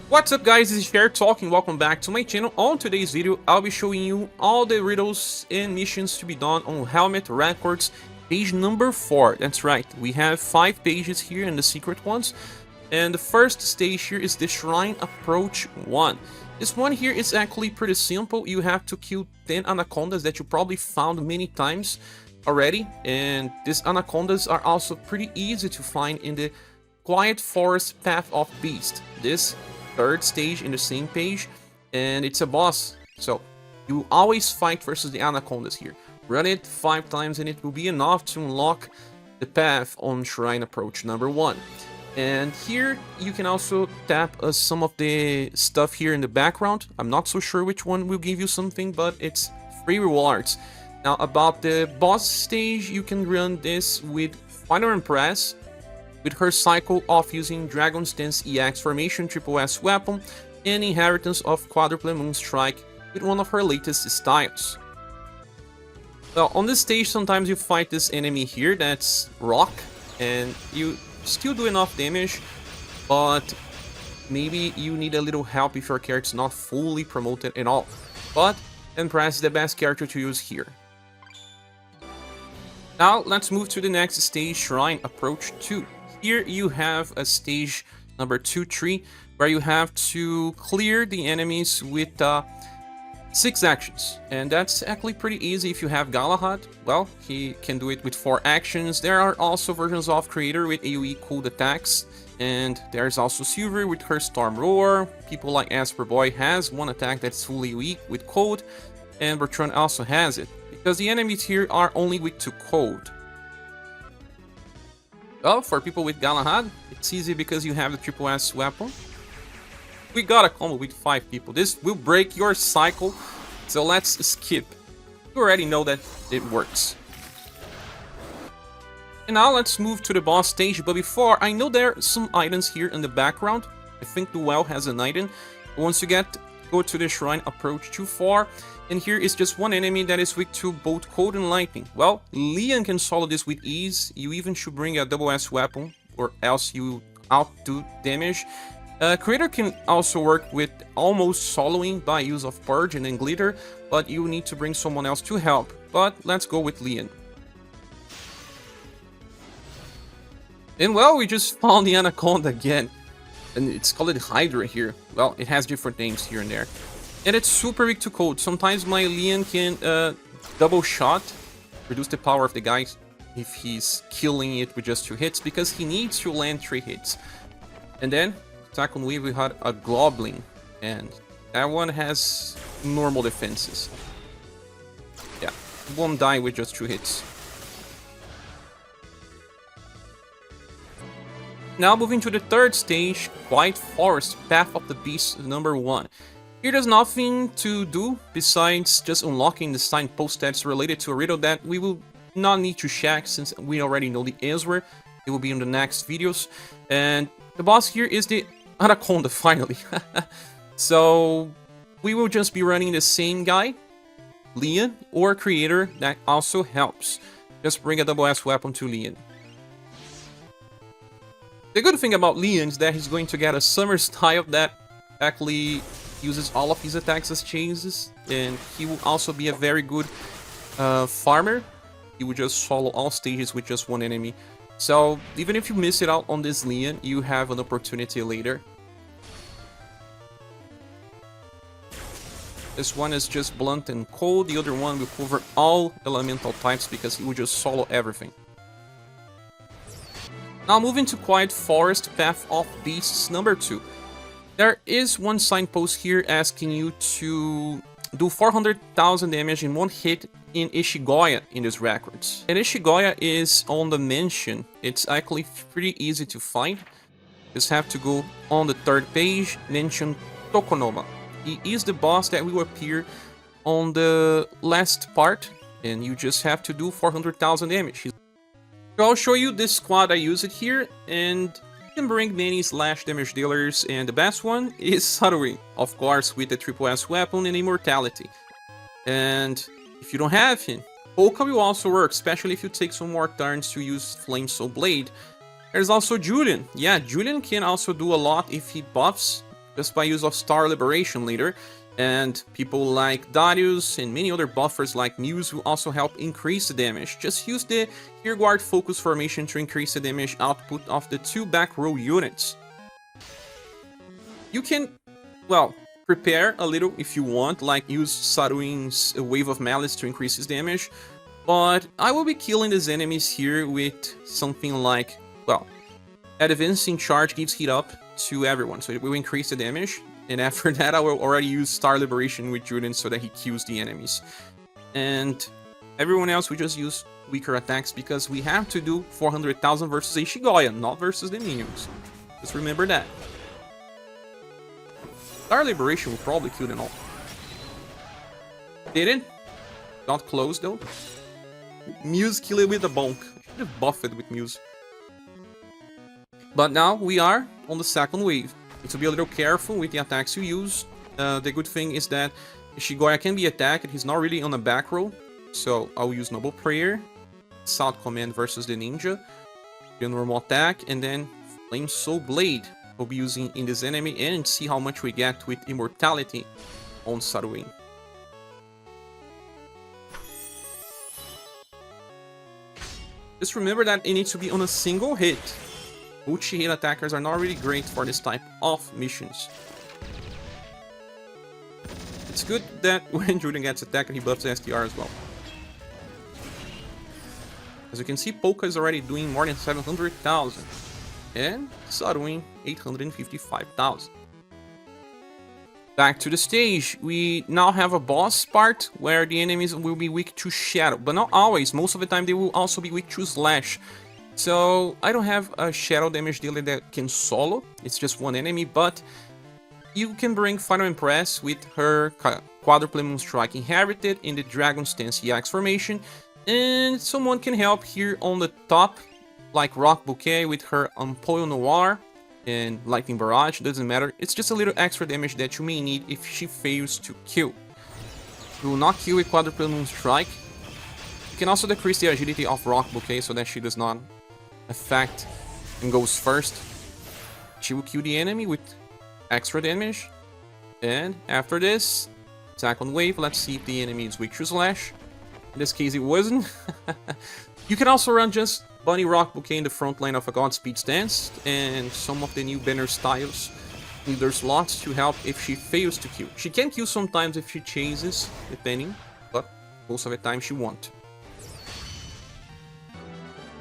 What's up guys, this is ScherBR talking, welcome back to my channel. On today's video, I'll be showing you all the riddles and missions to be done on Helmet Records, page number 4. That's right, we have 5 pages here and the secret ones. And the first stage here is the Shrine Approach 1. This one here is actually pretty simple. You have to kill 10 anacondas that you probably found many times already. And these anacondas are also pretty easy to find in the Quiet Forest Path of Beast. This third stage in the same page, and it's a boss, so you always fight versus the anacondas here. Run it 5 times and it will be enough to unlock the path on Shrine Approach number 1. And here you can also tap some of the stuff here in the background. I'm not so sure which one will give you something, but it's free rewards. Now about the boss stage, you can run this with Final Impress, with her cycle of using Dragon's Dance EX Formation Triple S weapon and Inheritance of Quadruple Moon Strike with one of her latest styles. Well, on this stage sometimes you fight this enemy here that's Rock, and you still do enough damage, but maybe you need a little help if your character is not fully promoted at all. But Empress is the best character to use here. Now let's move to the next stage, Shrine Approach 2. Here you have a stage number 2-3 where you have to clear the enemies with 6 actions, and that's actually pretty easy if you have Galahad. Well, he can do it with 4 actions. There are also versions of Creator with AoE cooled attacks, and there's also Silver with her Storm Roar. People like Asperboy has one attack that's fully weak with cold, and Bertrand also has it, because the enemies here are only weak to cold. Well, for people with Galahad, it's easy because you have the Triple S weapon. We got a combo with 5 people. This will break your cycle, so let's skip. You already know that it works. And now let's move to the boss stage, but before, I know there are some items here in the background. I think the well has an item. Once you go to the Shrine Approach 2-4, and here is just one enemy that is weak to both cold and lightning. Well, Leon can solo this with ease. You even should bring a double S weapon, or else you outdo damage. Creator can also work with almost soloing by use of Purge and then Glitter, but you need to bring someone else to help. But let's go with Leon. And well, we just found the Anaconda again. And it's called Hydra here. Well, it has different names here and there. And it's super weak to cold. Sometimes my Leon can double shot, reduce the power of the guy if he's killing it with just 2 hits, because he needs to land 3 hits. And then, attack on wave, we had a Goblin, and that one has normal defenses. Yeah, won't die with just 2 hits. Now moving to the third stage, Quiet Forest Path of the Beast number 1. Here there's nothing to do besides just unlocking the signpost that's related to a riddle that we will not need to check since we already know the answer. It will be in the next videos. And the boss here is the Anaconda, finally. So we will just be running the same guy, Leon, or Creator, that also helps. Just bring a double S weapon to Leon. The good thing about Leon is that he's going to get a summer style that actually uses all of his attacks as chases, and he will also be a very good farmer. He will just solo all stages with just 1 enemy. So even if you miss it out on this Leon, you have an opportunity later. This one is just blunt and cold, the other one will cover all elemental types because he will just solo everything. Now moving to Quiet Forest Path of Beasts number 2. There is one signpost here asking you to do 400,000 damage in 1 hit in Ishigoya in these records. And Ishigoya is on the mansion. It's actually pretty easy to find. Just have to go on the 3rd page, Mansion Tokonoma. He is the boss that will appear on the last part, and you just have to do 400,000 damage. So I'll show you this squad I use it here, and you can bring many slash damage dealers, and the best one is Sarurin, of course, with the Triple S weapon and Immortality. And if you don't have him, Polka will also work, especially if you take some more turns to use Flame Soul Blade. There's also Julian. Yeah, Julian can also do a lot if he buffs just by use of Star Liberation later. And people like Darius and many other buffers like Muse will also help increase the damage. Just use the Here Guard Focus formation to increase the damage output of the 2 back row units. You can, well, prepare a little if you want, like use Saruin's Wave of Malice to increase his damage. But I will be killing these enemies here with something like, well, Advancing Charge gives heat up to everyone, so it will increase the damage. And after that, I will already use Star Liberation with Juden so that he kills the enemies. And everyone else, we just use weaker attacks because we have to do 400,000 versus a Shigoya, not versus the minions. Just remember that. Star Liberation will probably kill them all. Didn't? Not close though. Muse kill it with a bonk. I should have buffed it with Muse. But now we are on the second wave. Need to be a little careful with the attacks you use. The good thing is that Shigoya can be attacked. He's not really on a back row. So I'll use Noble Prayer, Salt Command versus the Ninja, the normal attack, and then Flame Soul Blade we'll be using in this enemy and see how much we get with Immortality on Saruin. Just remember that it needs to be on a single hit. Multi-hit attackers are not really great for this type of missions. It's good that when Juden gets attacked, he buffs the STR as well. As you can see, Polka is already doing more than 700,000. And Saruin, 855,000. Back to the stage, we now have a boss part where the enemies will be weak to Shadow. But not always, most of the time they will also be weak to Slash. So, I don't have a Shadow damage dealer that can solo, it's just one enemy, but you can bring Final Impress with her Quadruple Moonstrike inherited in the Dragon's Stance EX formation, and someone can help here on the top, like Rock Bouquet with her Empoio Noir and Lightning Barrage, doesn't matter, it's just a little extra damage that you may need if she fails to kill. You will not kill with Quadruple Moonstrike. You can also decrease the agility of Rock Bouquet so that she does not affect and goes first. She will kill the enemy with extra damage. And after this, second wave, let's see if the enemy is weak to Slash. In this case, it wasn't. You can also run just Bunny Rock Bouquet in the front line of a Godspeed stance, and some of the new banner styles need their slots to help if she fails to kill. She can kill sometimes if she chases, depending, but most of the time she won't.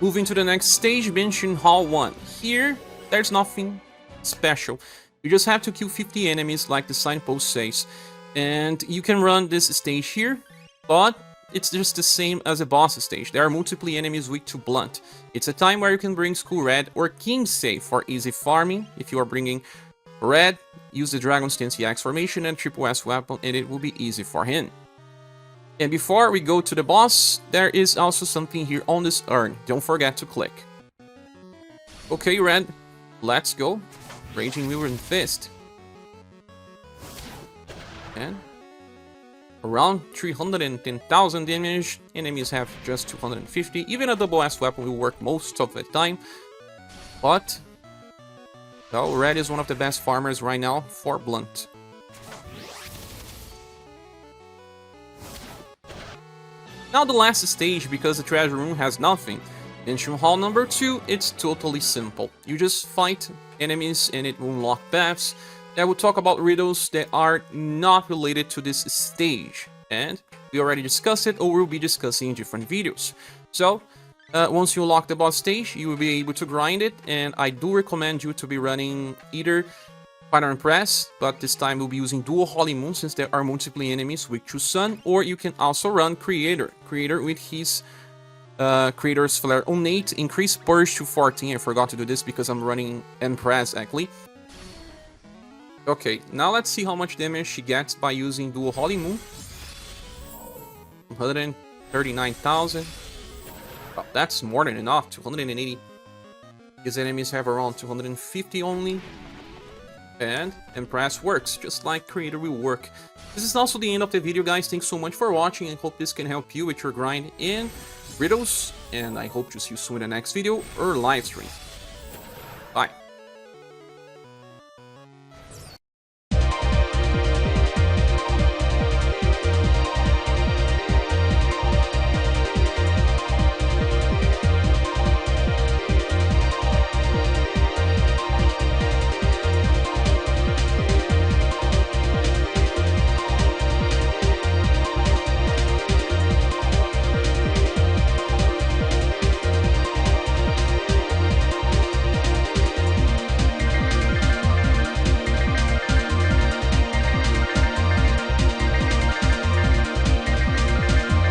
Moving to the next stage, Mansion Hall 1. Here, there's nothing special. You just have to kill 50 enemies like the signpost says. And you can run this stage here, but it's just the same as a boss stage. There are multiple enemies weak to Blunt. It's a time where you can bring Skull Red or King Safe for easy farming. If you are bringing Red, use the Dragon's Stance EX formation and Triple S weapon and it will be easy for him. And before we go to the boss, there is also something here on this urn. Don't forget to click. Okay, Red, let's go. Raging Wyvern Fist. And around 310,000 damage. Enemies have just 250. Even a double S weapon will work most of the time. But, well, Red is one of the best farmers right now for Blunt. Now the last stage, because the treasure room has nothing. Mansion Hall number 2, it's totally simple. You just fight enemies and it will unlock paths. I will talk about riddles that are not related to this stage. And we already discussed it or we'll be discussing in different videos. So, once you unlock the boss stage, you will be able to grind it. And I do recommend you to be running either Final Impress, but this time we'll be using Dual Holy Moon since there are multiple enemies with True Sun, or you can also run Creator with his Creator's Flare Onate, increase Purge to 14. I forgot to do this because I'm running Impress actually. Okay, now let's see how much damage she gets by using Dual Holy Moon. 139,000. Well, that's more than enough, 280. His enemies have around 250 only. And Impress works, just like Creator will work. This is also the end of the video, guys. Thanks so much for watching. I hope this can help you with your grind in riddles. And I hope to see you soon in the next video or live stream.